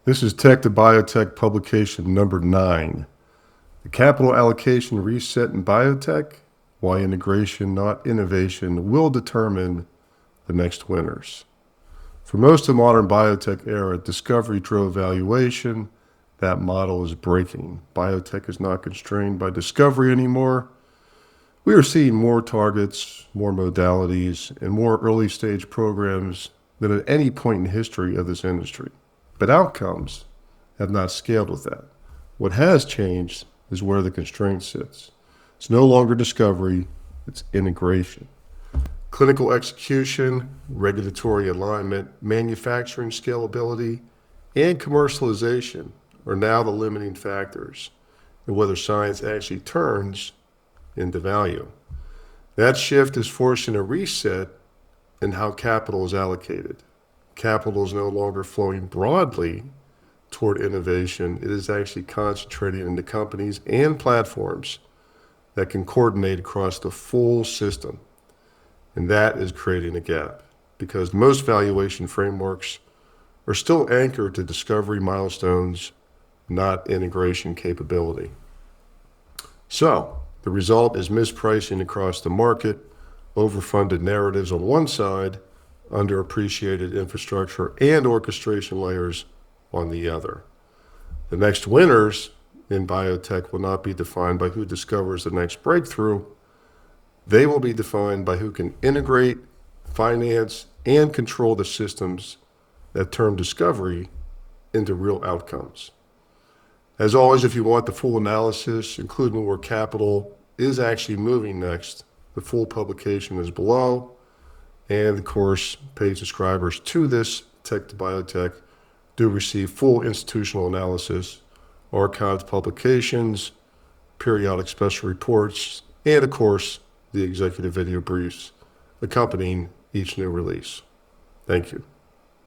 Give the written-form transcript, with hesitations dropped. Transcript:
This is Tech2Biotech publication number 9. The Capital Allocation Reset in Biotech, Why Integration, Not Innovation, Will Determine the Next Winners. For most of the modern biotech era, discovery drove valuation. That model is breaking. Biotech is not constrained by discovery anymore. We are seeing more targets, more modalities, and more early stage programs than at any point in history of this industry. But outcomes have not scaled with that. What has changed is where the constraint sits. It's no longer discovery, it's integration. Clinical execution, regulatory alignment, manufacturing scalability, and commercialization are now the limiting factors in whether science actually turns into value. That shift is forcing a reset in how capital is allocated. Capital is no longer flowing broadly toward innovation. It is actually concentrating into companies and platforms that can coordinate across the full system. And that is creating a gap because most valuation frameworks are still anchored to discovery milestones, not integration capability. So the result is mispricing across the market, overfunded narratives on one side, underappreciated infrastructure and orchestration layers on the other. The next winners in biotech will not be defined by who discovers the next breakthrough. They will be defined by who can integrate, finance, and control the systems that turn discovery into real outcomes. As always, if you want the full analysis, including where capital is actually moving next, the full publication is below. And of course, paid subscribers to this Tech2Biotech do receive full institutional analysis, archived publications, periodic special reports, and of course, the executive video briefs accompanying each new release. Thank you.